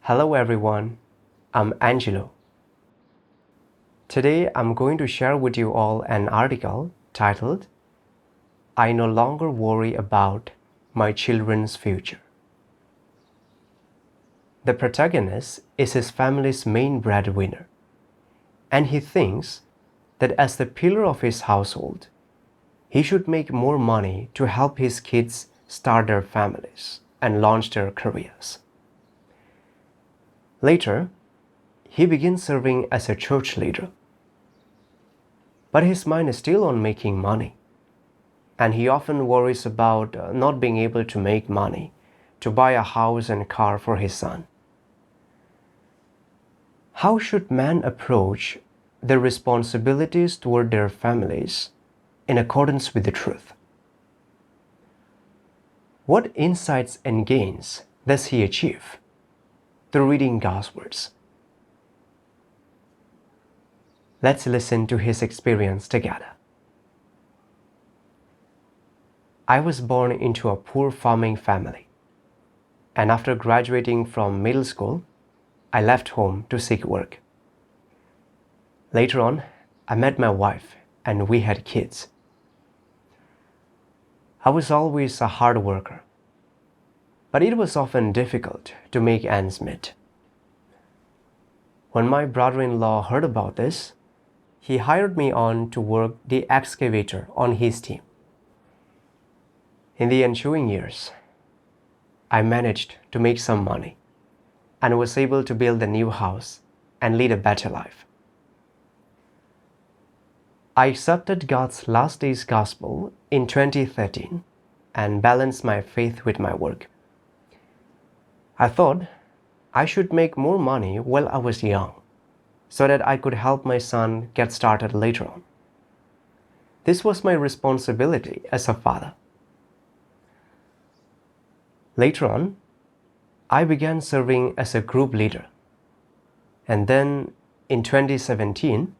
Hello everyone, I'm Angelo. Today I'm going to share with you all an article titled, I no longer worry about my children's future. The protagonist is his family's main breadwinner, and he thinks that as the pillar of his household, he should make more money to help his kids start their families and launch their careers. Later, he begins serving as a church leader. But his mind is still on making money, and he often worries about not being able to make money to buy a house and car for his son. How should man approach their responsibilities toward their families in accordance with the truth? What insights and gains does he achieve through reading God's words? Let's listen to his experience together. I was born into a poor farming family, and after graduating from middle school, I left home to seek work. Later on, I met my wife and we had kids. I was always a hard worker, but it was often difficult to make ends meet. When my brother-in-law heard about this, he hired me on to work the excavator on his team. In the ensuing years, I managed to make some money and was able to build a new house and lead a better life. I accepted God's last days gospel in 2013 and balanced my faith with my work. I thought I should make more money while I was young so that I could help my son get started later on. This was my responsibility as a father. Later on, I began serving as a group leader. And then in 2017,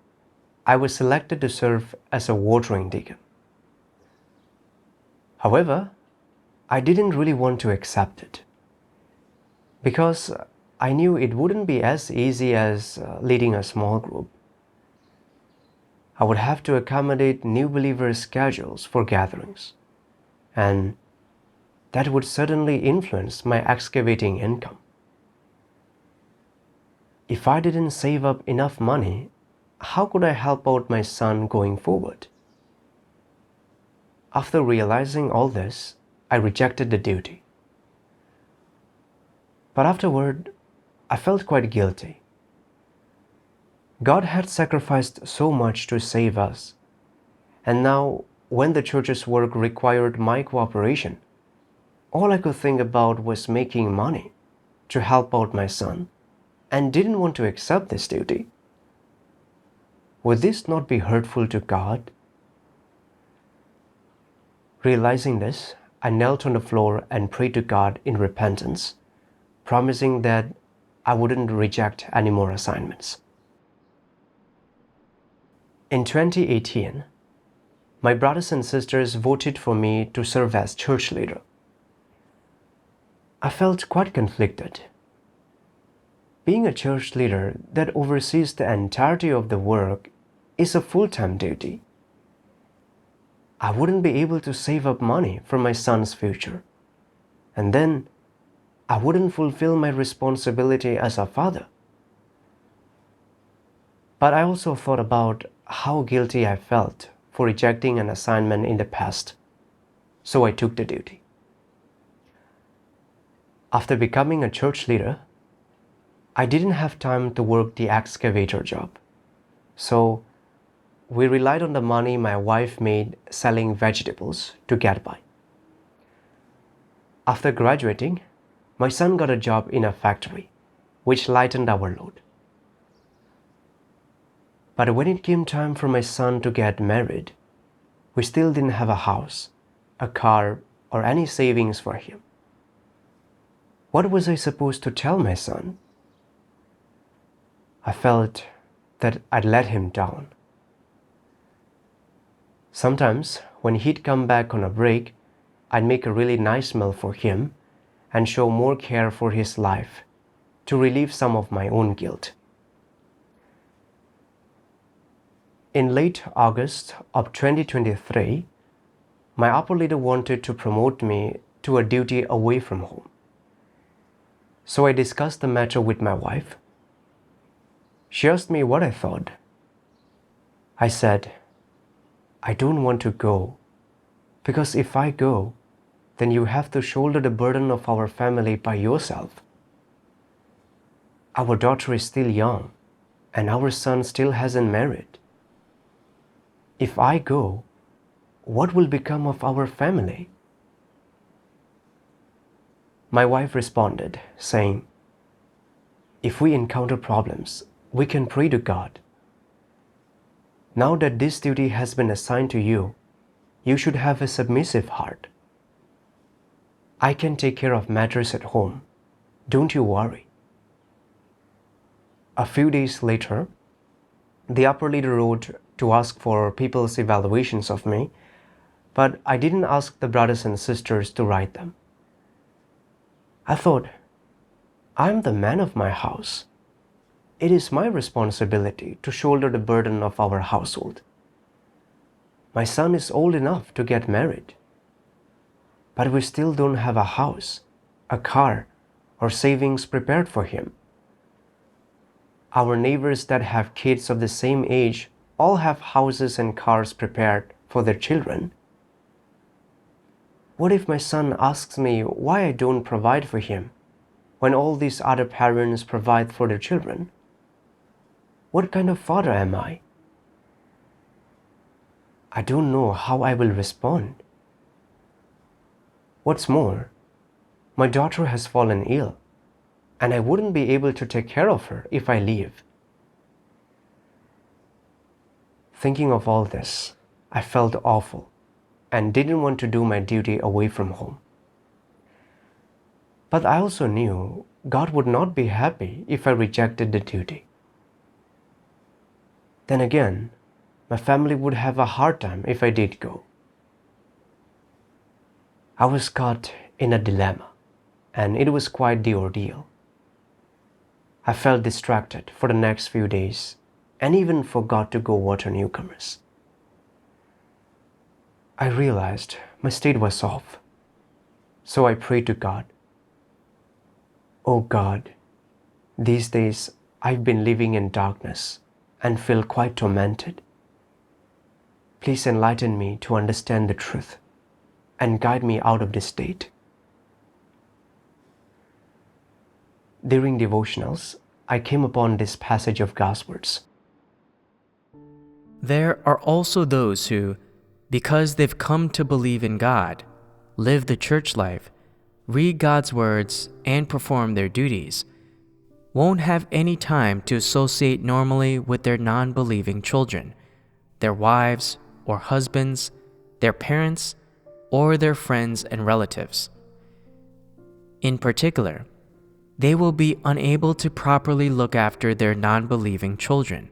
I was selected to serve as a watering deacon. However, I didn't really want to accept it because I knew it wouldn't be as easy as leading a small group. I would have to accommodate new believers' schedules for gatherings, and that would certainly influence my excavating income. If I didn't save up enough money, how could I help out my son going forward? After realizing all this, I rejected the duty. But afterward, I felt quite guilty. God had sacrificed so much to save us, and now when the church's work required my cooperation, all I could think about was making money to help out my son and didn't want to accept this duty. Would this not be hurtful to God? Realizing this, I knelt on the floor and prayed to God in repentance, promising that I wouldn't reject any more assignments. In 2018, my brothers and sisters voted for me to serve as church leader. I felt quite conflicted. Being a church leader that oversees the entirety of the work is a full-time duty. I wouldn't be able to save up money for my son's future, and then I wouldn't fulfill my responsibility as a father. But I also thought about how guilty I felt for rejecting an assignment in the past, so I took the duty. After becoming a church leader, I didn't have time to work the excavator job, so we relied on the money my wife made selling vegetables to get by. After graduating, my son got a job in a factory, which lightened our load. But when it came time for my son to get married, we still didn't have a house, a car, or any savings for him. What was I supposed to tell my son? I felt that I'd let him down. Sometimes, when he'd come back on a break, I'd make a really nice meal for him and show more care for his life to relieve some of my own guilt. In late August of 2023, my upper leader wanted to promote me to a duty away from home. So I discussed the matter with my wife. She asked me what I thought. I said, I don't want to go, because if I go, then you have to shoulder the burden of our family by yourself. Our daughter is still young, and our son still hasn't married. If I go, what will become of our family? My wife responded, saying, if we encounter problems, we can pray to God. Now that this duty has been assigned to you, you should have a submissive heart. I can take care of matters at home. Don't you worry. A few days later, the upper leader wrote to ask for people's evaluations of me, but I didn't ask the brothers and sisters to write them. I thought, I'm the man of my house. It is my responsibility to shoulder the burden of our household. My son is old enough to get married, but we still don't have a house, a car, or savings prepared for him. Our neighbors that have kids of the same age all have houses and cars prepared for their children. What if my son asks me why I don't provide for him when all these other parents provide for their children? What kind of father am I? I don't know how I will respond. What's more, my daughter has fallen ill, and I wouldn't be able to take care of her if I leave. Thinking of all this, I felt awful and didn't want to do my duty away from home. But I also knew God would not be happy if I rejected the duty. Then again, my family would have a hard time if I did go. I was caught in a dilemma, and it was quite the ordeal. I felt distracted for the next few days and even forgot to go water newcomers. I realized my state was off, so I prayed to God. Oh God, these days I've been living in darkness and feel quite tormented. Please enlighten me to understand the truth and guide me out of this state. During devotionals, I came upon this passage of God's words. There are also those who, because they've come to believe in God, live the church life, read God's words, and perform their duties, won't have any time to associate normally with their non-believing children, their wives or husbands, their parents, or their friends and relatives. In particular, they will be unable to properly look after their non-believing children,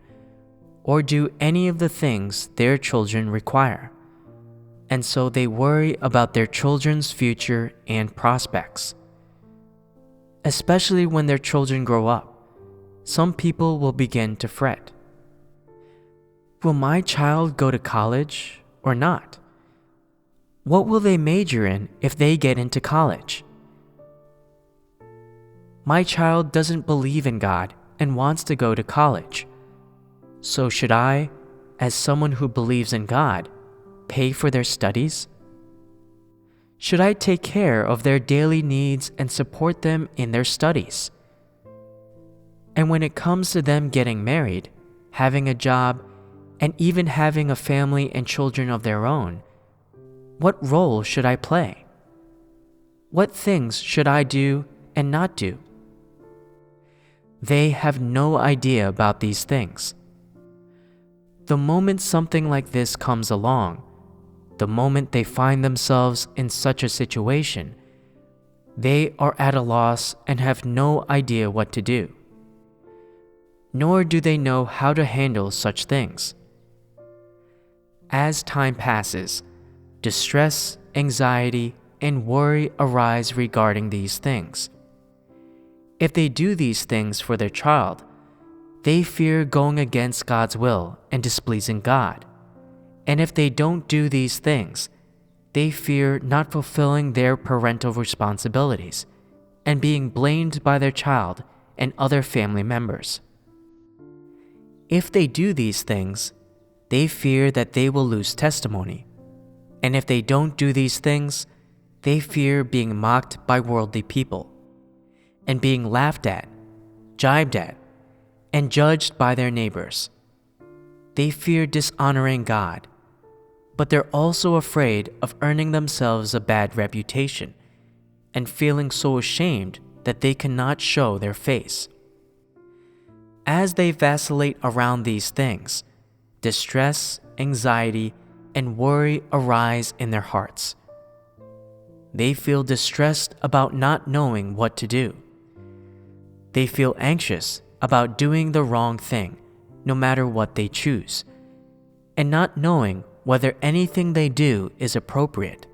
or do any of the things their children require. And so they worry about their children's future and prospects. Especially when their children grow up, some people will begin to fret. Will my child go to college or not? What will they major in if they get into college? My child doesn't believe in God and wants to go to college. So should I, as someone who believes in God, pay for their studies? Should I take care of their daily needs and support them in their studies? And when it comes to them getting married, having a job, and even having a family and children of their own, what role should I play? What things should I do and not do? They have no idea about these things. The moment something like this comes along, the moment they find themselves in such a situation, they are at a loss and have no idea what to do. Nor do they know how to handle such things. As time passes, distress, anxiety, and worry arise regarding these things. If they do these things for their child, they fear going against God's will and displeasing God. And if they don't do these things, they fear not fulfilling their parental responsibilities and being blamed by their child and other family members. If they do these things, they fear that they will lose testimony. And if they don't do these things, they fear being mocked by worldly people and being laughed at, jibed at, and judged by their neighbors. They fear dishonoring God, but they're also afraid of earning themselves a bad reputation and feeling so ashamed that they cannot show their face. As they vacillate around these things, distress, anxiety, and worry arise in their hearts. They feel distressed about not knowing what to do. They feel anxious about doing the wrong thing, no matter what they choose, and not knowing whether anything they do is appropriate.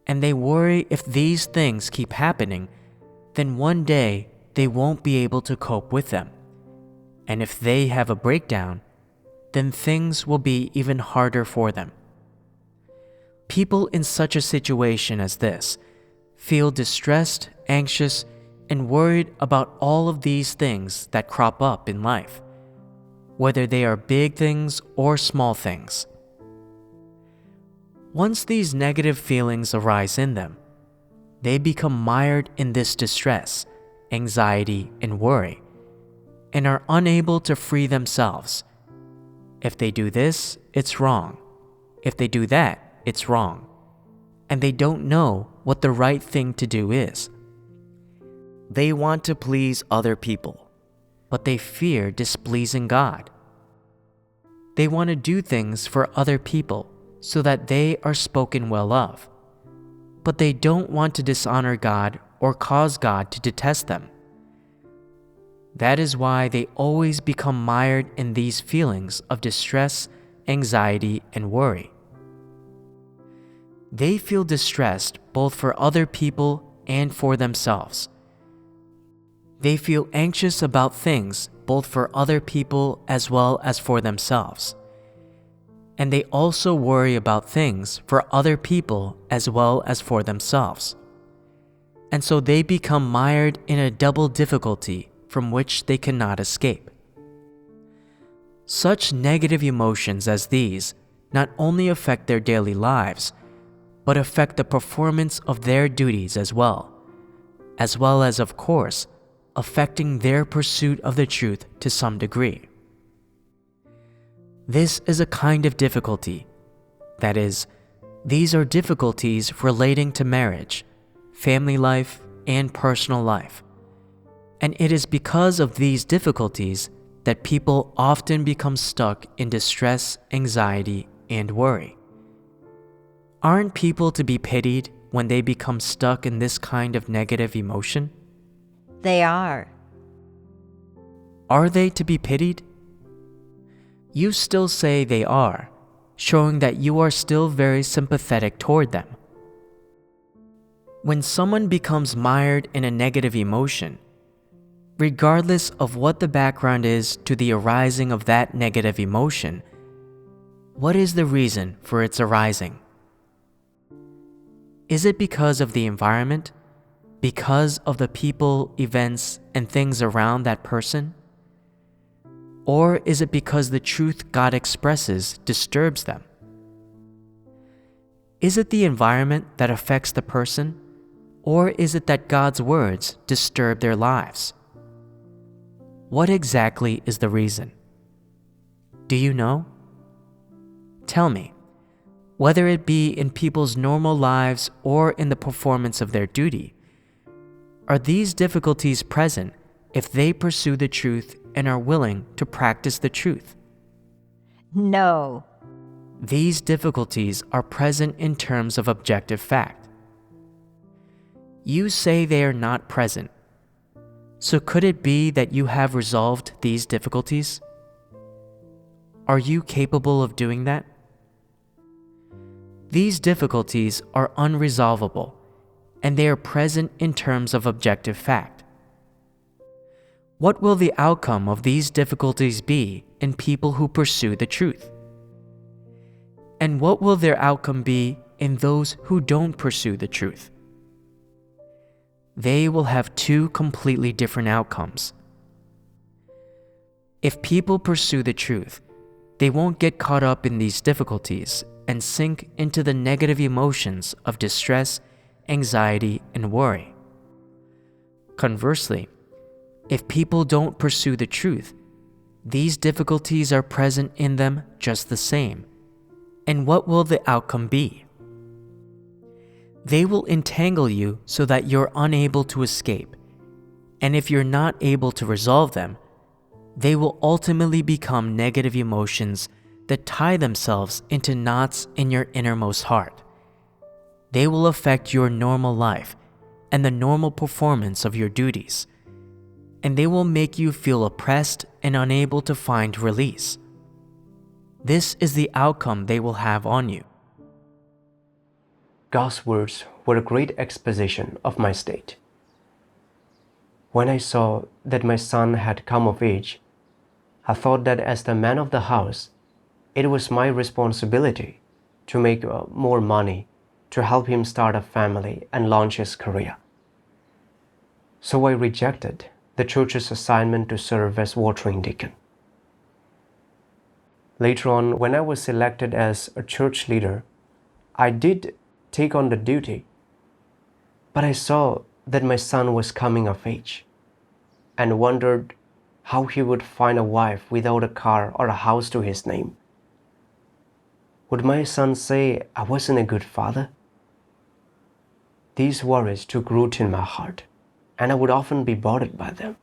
And they worry if these things keep happening, then one day they won't be able to cope with them. And if they have a breakdown, then things will be even harder for them. People in such a situation as this feel distressed, anxious, and worried about all of these things that crop up in life, whether they are big things or small things. Once these negative feelings arise in them, they become mired in this distress, anxiety, and worry, and are unable to free themselves. If they do this, it's wrong. If they do that, it's wrong. And they don't know what the right thing to do is. They want to please other people, but they fear displeasing God. They want to do things for other people so that they are spoken well of, but they don't want to dishonor God or cause God to detest them. That is why they always become mired in these feelings of distress, anxiety, and worry. They feel distressed both for other people and for themselves. They feel anxious about things both for other people as well as for themselves. And they also worry about things for other people as well as for themselves. And so they become mired in a double difficulty from which they cannot escape. Such negative emotions as these not only affect their daily lives, but affect the performance of their duties as well as, of course, affecting their pursuit of the truth to some degree. This is a kind of difficulty. That is, these are difficulties relating to marriage, family life, and personal life. And it is because of these difficulties that people often become stuck in distress, anxiety, and worry. Aren't people to be pitied when they become stuck in this kind of negative emotion? They are. Are they to be pitied? You still say they are, showing that you are still very sympathetic toward them. When someone becomes mired in a negative emotion, regardless of what the background is to the arising of that negative emotion, what is the reason for its arising? Is it because of the environment? Because of the people, events, and things around that person? Or is it because the truth God expresses disturbs them? Is it the environment that affects the person? Or is it that God's words disturb their lives? What exactly is the reason? Do you know? Tell me, whether it be in people's normal lives or in the performance of their duty, are these difficulties present if they pursue the truth and are willing to practice the truth? No. These difficulties are present in terms of objective fact. You say they are not present. So could it be that you have resolved these difficulties? Are you capable of doing that? These difficulties are unresolvable, and they are present in terms of objective fact. What will the outcome of these difficulties be in people who pursue the truth? And what will their outcome be in those who don't pursue the truth? They will have two completely different outcomes. If people pursue the truth, they won't get caught up in these difficulties and sink into the negative emotions of distress, anxiety, and worry. Conversely, if people don't pursue the truth, these difficulties are present in them just the same. And what will the outcome be? They will entangle you so that you're unable to escape. And if you're not able to resolve them, they will ultimately become negative emotions that tie themselves into knots in your innermost heart. They will affect your normal life and the normal performance of your duties, and they will make you feel oppressed and unable to find release. This is the outcome they will have on you. God's words were a great exposition of my state. When I saw that my son had come of age, I thought that as the man of the house, it was my responsibility to make more money to help him start a family and launch his career. So I rejected the church's assignment to serve as watering deacon. Later on, when I was selected as a church leader, I did take on the duty, but I saw that my son was coming of age and wondered how he would find a wife without a car or a house to his name. Would my son say I wasn't a good father? These worries took root in my heart, and I would often be bothered by them.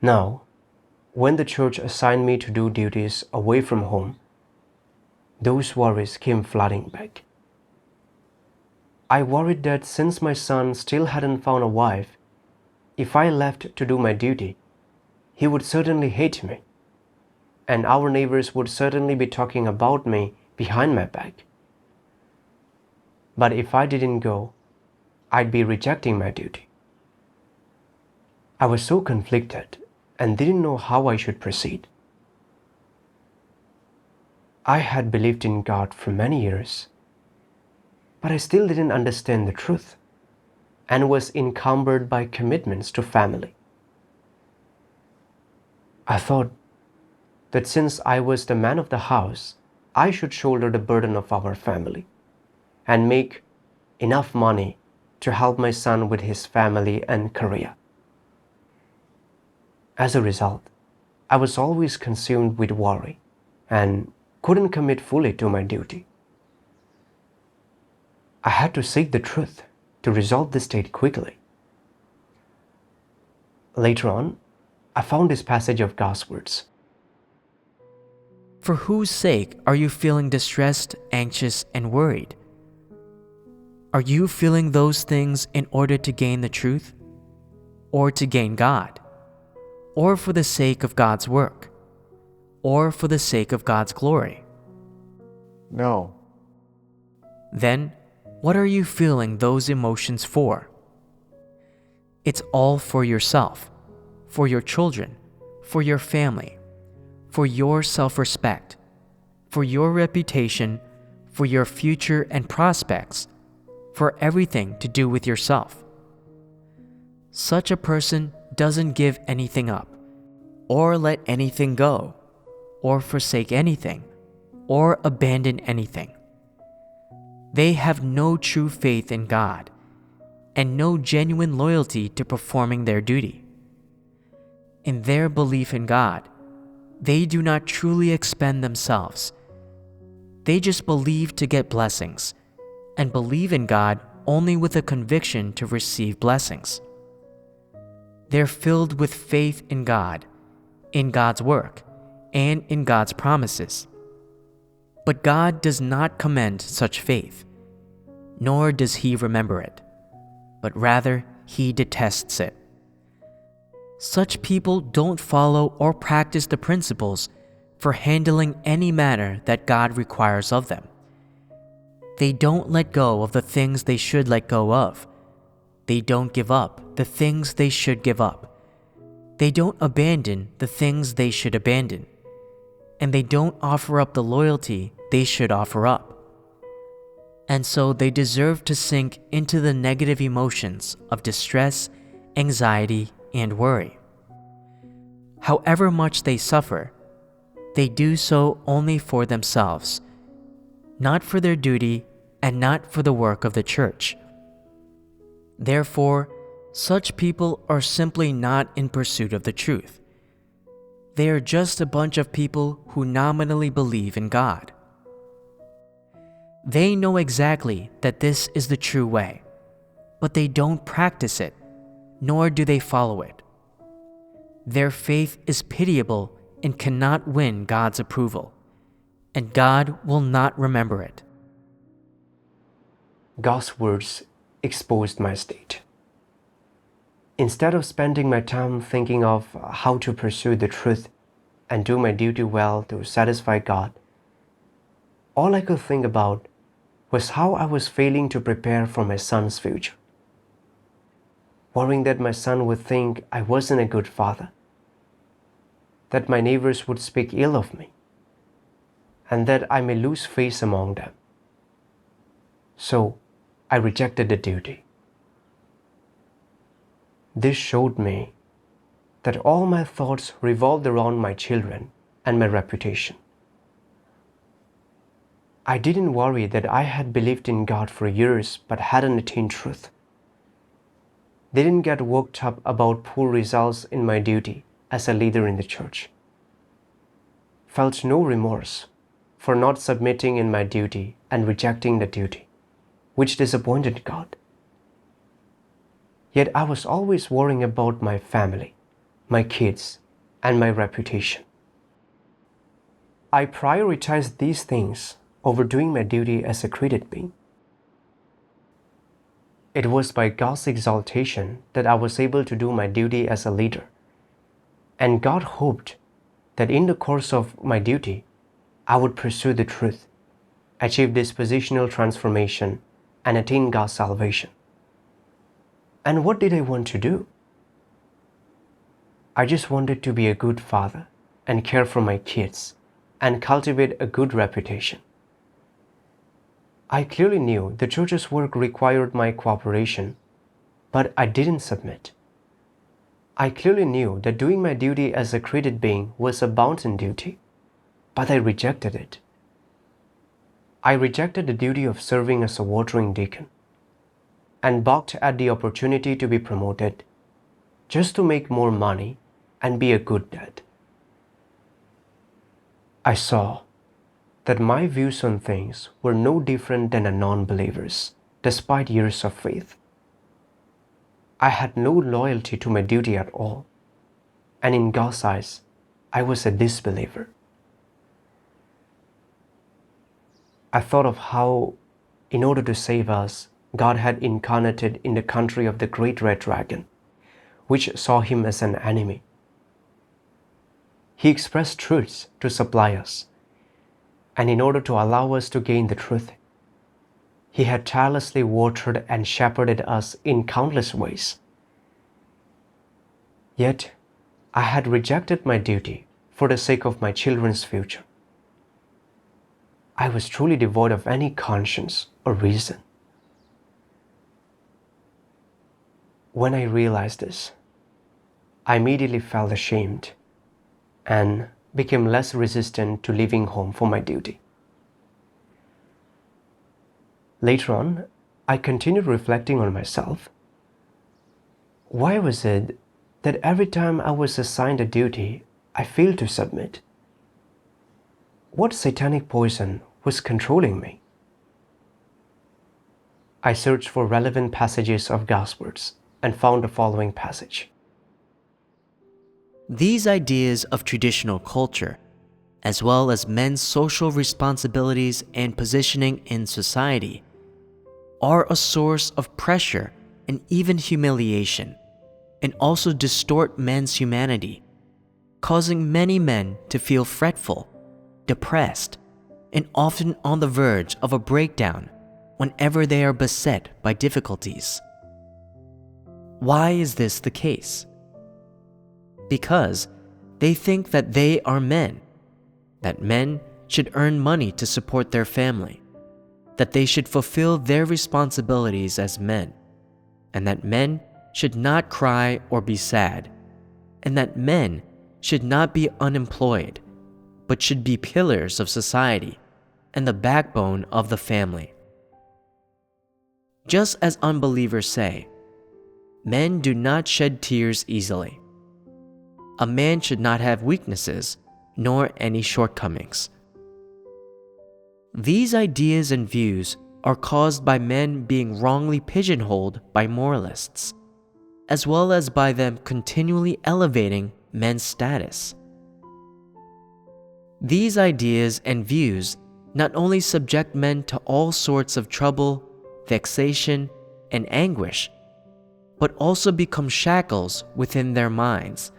Now, when the church assigned me to do duties away from home, those worries came flooding back. I worried that since my son still hadn't found a wife, if I left to do my duty, he would certainly hate me, and our neighbors would certainly be talking about me behind my back. But if I didn't go, I'd be rejecting my duty. I was so conflicted and didn't know how I should proceed. I had believed in God for many years, but I still didn't understand the truth and was encumbered by commitments to family. I thought that since I was the man of the house, I should shoulder the burden of our family and make enough money to help my son with his family and career. As a result, I was always consumed with worry and couldn't commit fully to my duty. I had to seek the truth to resolve this state quickly. Later on, I found this passage of God's words. For whose sake are you feeling distressed, anxious, and worried? Are you feeling those things in order to gain the truth, or to gain God, or for the sake of God's work, or for the sake of God's glory? No. Then, what are you feeling those emotions for? It's all for yourself, for your children, for your family, for your self-respect, for your reputation, for your future and prospects, for everything to do with yourself. Such a person doesn't give anything up, or let anything go, or forsake anything, or abandon anything. They have no true faith in God, and no genuine loyalty to performing their duty. In their belief in God, they do not truly expend themselves. They just believe to get blessings, and believe in God only with a conviction to receive blessings. They're filled with faith in God, in God's work, and in God's promises. But God does not commend such faith, nor does He remember it, but rather He detests it. Such people don't follow or practice the principles for handling any matter that God requires of them. They don't let go of the things they should let go of. They don't give up the things they should give up. They don't abandon the things they should abandon. And they don't offer up the loyalty they should offer up. And so they deserve to sink into the negative emotions of distress, anxiety, and worry. However much they suffer, they do so only for themselves, not for their duty and not for the work of the church. Therefore, such people are simply not in pursuit of the truth. They are just a bunch of people who nominally believe in God. They know exactly that this is the true way, but they don't practice it, nor do they follow it. Their faith is pitiable and cannot win God's approval, and God will not remember it. God's words exposed my state. Instead of spending my time thinking of how to pursue the truth and do my duty well to satisfy God, all I could think about was how I was failing to prepare for my son's future. Worrying that my son would think I wasn't a good father, that my neighbors would speak ill of me, and that I may lose face among them. So I rejected the duty. This showed me that all my thoughts revolved around my children and my reputation. I didn't worry that I had believed in God for years but hadn't attained truth. Didn't get worked up about poor results in my duty as a leader in the church. Felt no remorse for not submitting in my duty and rejecting the duty, which disappointed God. Yet I was always worrying about my family, my kids, and my reputation. I prioritized these things over doing my duty as a created being. It was by God's exaltation that I was able to do my duty as a leader, and God hoped that in the course of my duty, I would pursue the truth, achieve dispositional transformation, and attain God's salvation. And what did I want to do? I just wanted to be a good father and care for my kids and cultivate a good reputation. I clearly knew the church's work required my cooperation, but I didn't submit. I clearly knew that doing my duty as a created being was a bounden duty, but I rejected it. I rejected the duty of serving as a watering deacon and balked at the opportunity to be promoted just to make more money and be a good dad. I saw that my views on things were no different than a non-believer's, despite years of faith. I had no loyalty to my duty at all, and in God's eyes, I was a disbeliever. I thought of how, in order to save us, God had incarnated in the country of the great red dragon, which saw him as an enemy. He expressed truths to supply us, and in order to allow us to gain the truth, He had tirelessly watered and shepherded us in countless ways. Yet, I had rejected my duty for the sake of my children's future. I was truly devoid of any conscience or reason. When I realized this, I immediately felt ashamed and became less resistant to leaving home for my duty. Later on, I continued reflecting on myself. Why was it that every time I was assigned a duty, I failed to submit? What satanic poison was controlling me? I searched for relevant passages of God's words and found the following passage. These ideas of traditional culture, as well as men's social responsibilities and positioning in society, are a source of pressure and even humiliation, and also distort men's humanity, causing many men to feel fretful, depressed, and often on the verge of a breakdown whenever they are beset by difficulties. Why is this the case? Because they think that they are men, that men should earn money to support their family, that they should fulfill their responsibilities as men, and that men should not cry or be sad, and that men should not be unemployed, but should be pillars of society and the backbone of the family. Just as unbelievers say, men do not shed tears easily. A man should not have weaknesses nor any shortcomings. These ideas and views are caused by men being wrongly pigeonholed by moralists, as well as by them continually elevating men's status. These ideas and views not only subject men to all sorts of trouble, vexation, and anguish, but also become shackles within their minds,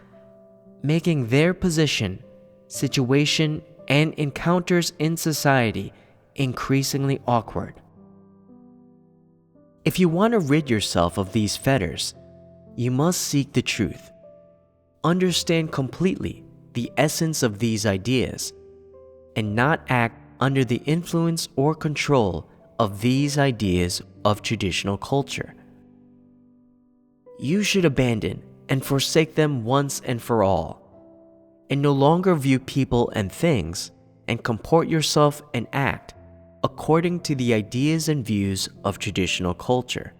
making their position, situation, and encounters in society increasingly awkward. If you want to rid yourself of these fetters, you must seek the truth, understand completely the essence of these ideas, and not act under the influence or control of these ideas of traditional culture. You should abandon and forsake them once and for all, and no longer view people and things and comport yourself and act according to the ideas and views of traditional culture,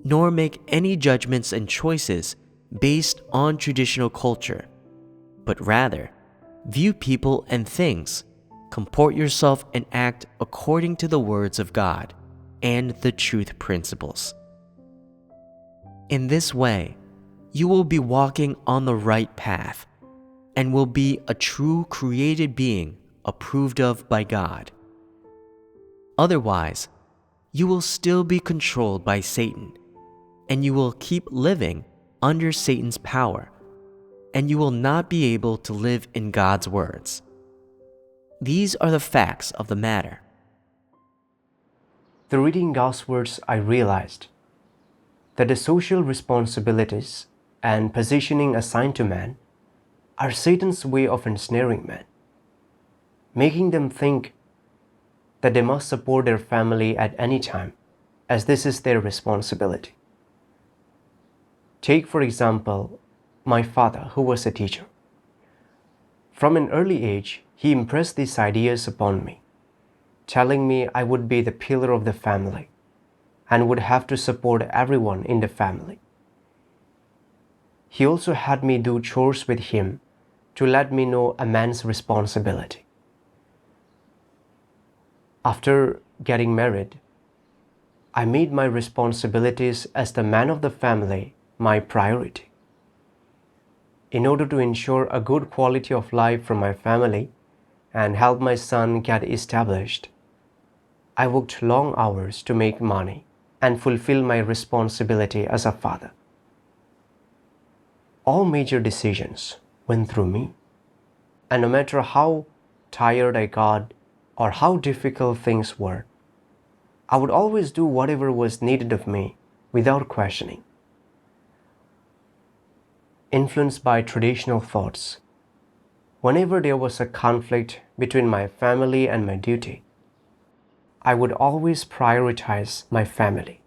nor make any judgments and choices based on traditional culture, but rather view people and things, comport yourself and act according to the words of God and the truth principles. In this way, you will be walking on the right path and will be a true created being approved of by God. Otherwise, you will still be controlled by Satan, and you will keep living under Satan's power, and you will not be able to live in God's words. These are the facts of the matter. Through reading God's words, I realized that the social responsibilities and positioning assigned to man are Satan's way of ensnaring men, making them think that they must support their family at any time, as this is their responsibility. Take, for example, my father, who was a teacher. From an early age, he impressed these ideas upon me, telling me I would be the pillar of the family and would have to support everyone in the family. He also had me do chores with him to let me know a man's responsibility. After getting married, I made my responsibilities as the man of the family my priority. In order to ensure a good quality of life for my family and help my son get established, I worked long hours to make money and fulfill my responsibility as a father. All major decisions went through me, and no matter how tired I got or how difficult things were, I would always do whatever was needed of me without questioning. Influenced by traditional thoughts, whenever there was a conflict between my family and my duty, I would always prioritize my family.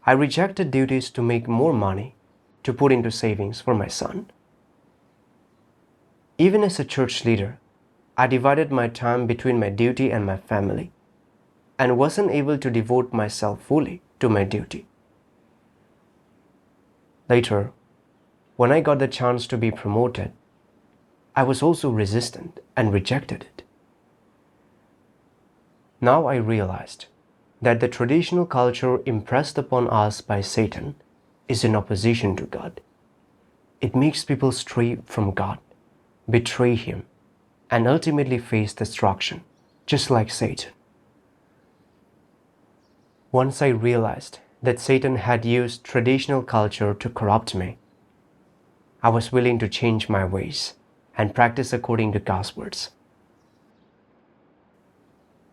I rejected duties to make more money to put into savings for my son. Even as a church leader, I divided my time between my duty and my family and wasn't able to devote myself fully to my duty. Later, when I got the chance to be promoted, I was also resistant and rejected it. Now I realized that the traditional culture impressed upon us by Satan is in opposition to God. It makes people stray from God, betray Him, and ultimately face destruction, just like Satan. Once I realized that Satan had used traditional culture to corrupt me, I was willing to change my ways and practice according to God's words.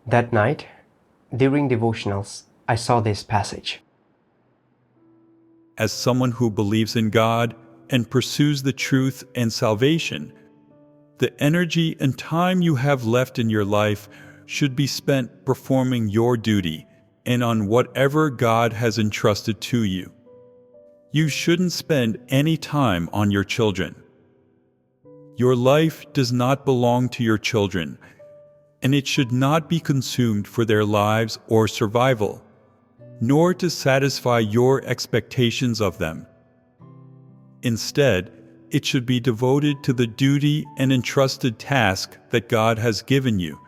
That night, during devotionals, I saw this passage. as someone who believes in God and pursues the truth and salvation, the energy and time you have left in your life should be spent performing your duty and on whatever God has entrusted to you. You shouldn't spend any time on your children. Your life does not belong to your children, and it should not be consumed for their lives or survival, nor to satisfy your expectations of them. Instead, it should be devoted to the duty and entrusted task that God has given you,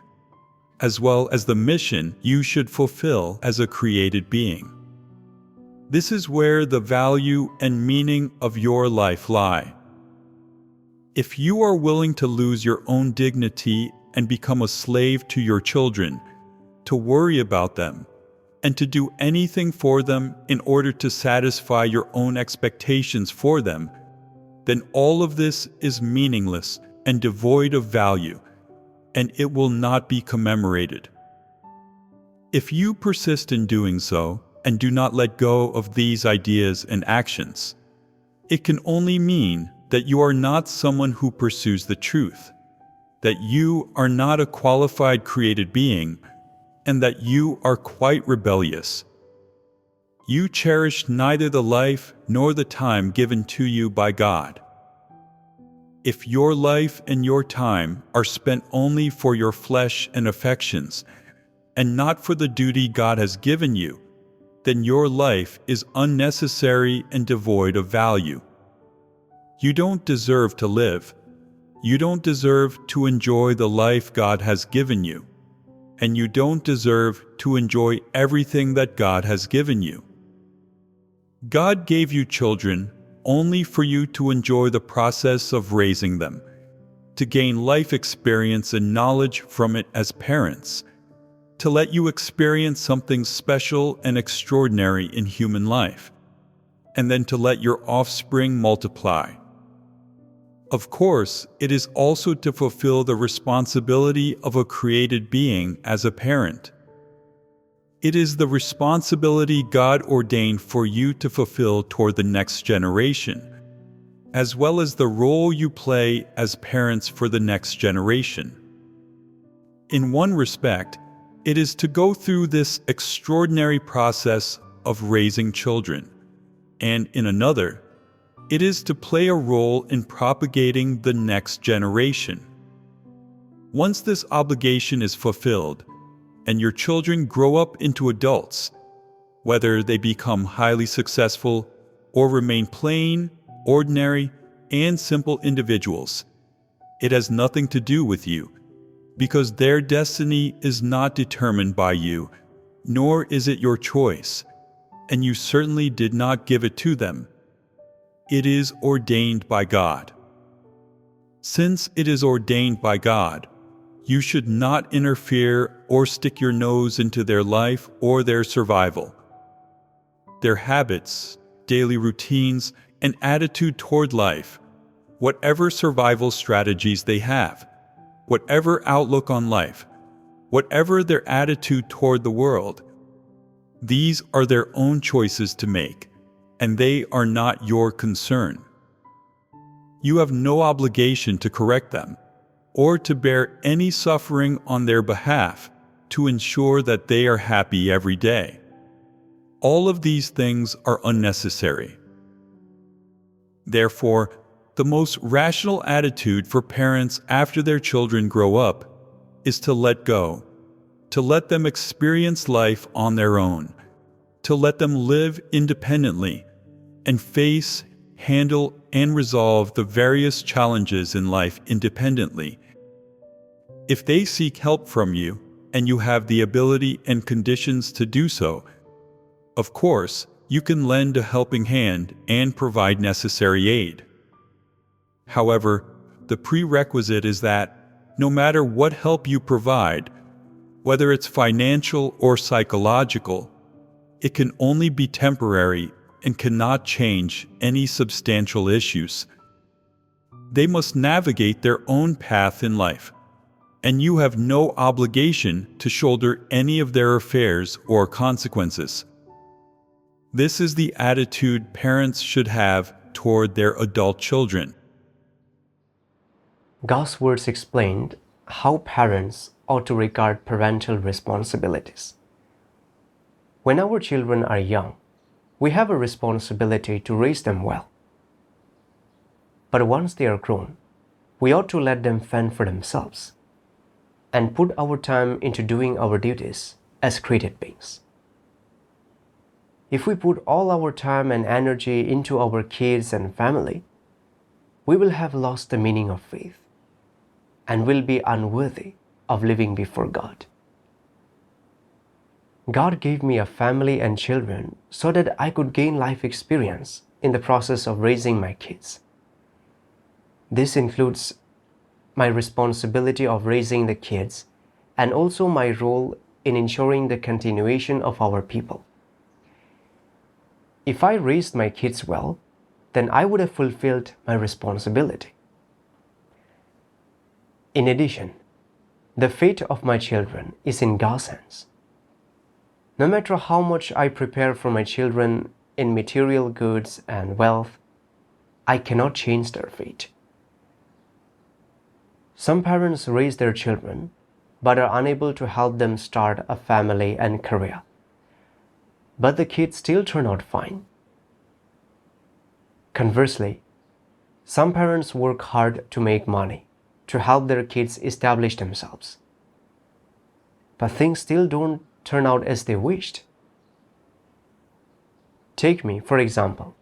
as well as the mission you should fulfill as a created being. This is where the value and meaning of your life lie. If you are willing to lose your own dignity and become a slave to your children, to worry about them, and to do anything for them in order to satisfy your own expectations for them, then all of this is meaningless and devoid of value, and it will not be commemorated. If you persist in doing so and do not let go of these ideas and actions, it can only mean that you are not someone who pursues the truth, that you are not a qualified created being, and that you are quite rebellious. You cherish neither the life nor the time given to you by God. If your life and your time are spent only for your flesh and affections, and not for the duty God has given you, then your life is unnecessary and devoid of value. You don't deserve to live. You don't deserve to enjoy the life God has given you. And you don't deserve to enjoy everything that God has given you. God gave you children only for you to enjoy the process of raising them, to gain life experience and knowledge from it as parents, to let you experience something special and extraordinary in human life, and then to let your offspring multiply. Of course, it is also to fulfill the responsibility of a created being as a parent. It is the responsibility God ordained for you to fulfill toward the next generation, as well as the role you play as parents for the next generation. In one respect, it is to go through this extraordinary process of raising children, and in another, it is to play a role in propagating the next generation. Once this obligation is fulfilled, and your children grow up into adults, whether they become highly successful or remain plain, ordinary, and simple individuals, it has nothing to do with you, because their destiny is not determined by you, nor is it your choice, and you certainly did not give it to them. It is ordained by God. Since it is ordained by God, you should not interfere or stick your nose into their life or their survival. Their habits, daily routines, and attitude toward life, whatever survival strategies they have, whatever outlook on life, whatever their attitude toward the world, these are their own choices to make, and they are not your concern. You have no obligation to correct them, or to bear any suffering on their behalf to ensure that they are happy every day. All of these things are unnecessary. Therefore, the most rational attitude for parents after their children grow up is to let go, to let them experience life on their own, to let them live independently and face, handle, and resolve the various challenges in life independently. If they seek help from you, and you have the ability and conditions to do so, of course, you can lend a helping hand and provide necessary aid. However, the prerequisite is that, no matter what help you provide, whether it's financial or psychological, it can only be temporary and cannot change any substantial issues. They must navigate their own path in life, and you have no obligation to shoulder any of their affairs or consequences. This is the attitude parents should have toward their adult children. God's words explained how parents ought to regard parental responsibilities. When our children are young, we have a responsibility to raise them well. But once they are grown, we ought to let them fend for themselves and put our time into doing our duties as created beings. If we put all our time and energy into our kids and family, we will have lost the meaning of faith and will be unworthy of living before God. God gave me a family and children so that I could gain life experience in the process of raising my kids. This includes my responsibility of raising the kids and also my role in ensuring the continuation of our people. If I raised my kids well, then I would have fulfilled my responsibility. In addition, the fate of my children is in God's hands. No matter how much I prepare for my children in material goods and wealth, I cannot change their fate. Some parents raise their children but are unable to help them start a family and career. But the kids still turn out fine. Conversely, some parents work hard to make money to help their kids establish themselves. But things still don't turn out as they wished. Take me, for example.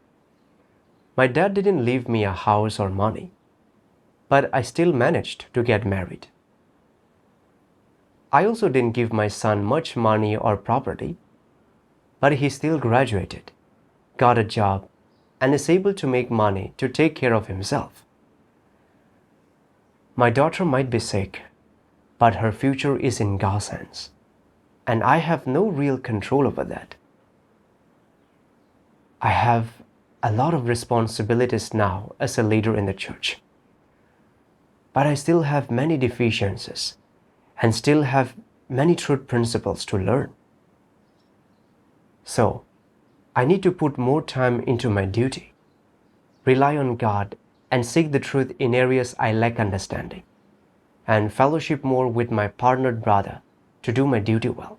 My dad didn't leave me a house or money, but I still managed to get married. I also didn't give my son much money or property, but he still graduated, got a job, and is able to make money to take care of himself. My daughter might be sick, but her future is in God's hands, and I have no real control over that. I have a lot of responsibilities now as a leader in the church, but I still have many deficiencies and still have many truth principles to learn. So, I need to put more time into my duty, rely on God, and seek the truth in areas I lack understanding, and fellowship more with my partnered brother to do my duty well.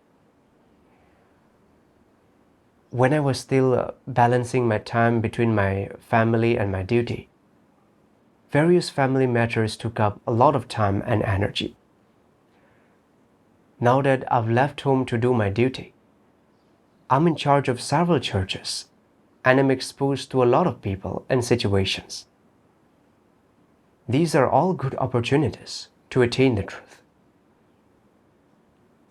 When I was still balancing my time between my family and my duty, various family matters took up a lot of time and energy. Now that I've left home to do my duty, I'm in charge of several churches and am exposed to a lot of people and situations. These are all good opportunities to attain the truth.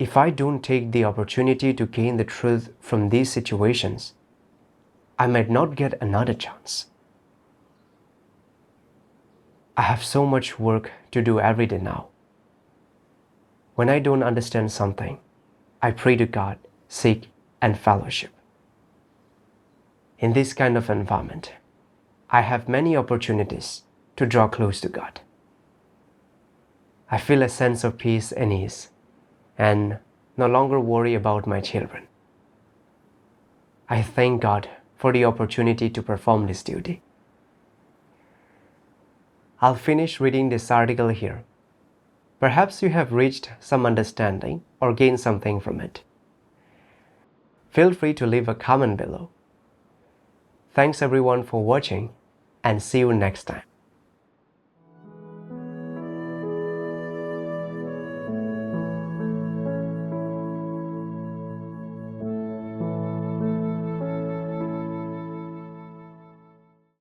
If I don't take the opportunity to gain the truth from these situations, I might not get another chance. I have so much work to do every day now. When I don't understand something, I pray to God, seek, and fellowship. In this kind of environment, I have many opportunities to draw close to God. I feel a sense of peace and ease, and no longer worry about my children. I thank God for the opportunity to perform this duty. I'll finish reading this article here. Perhaps you have reached some understanding or gained something from it. Feel free to leave a comment below. Thanks everyone for watching, and see you next time.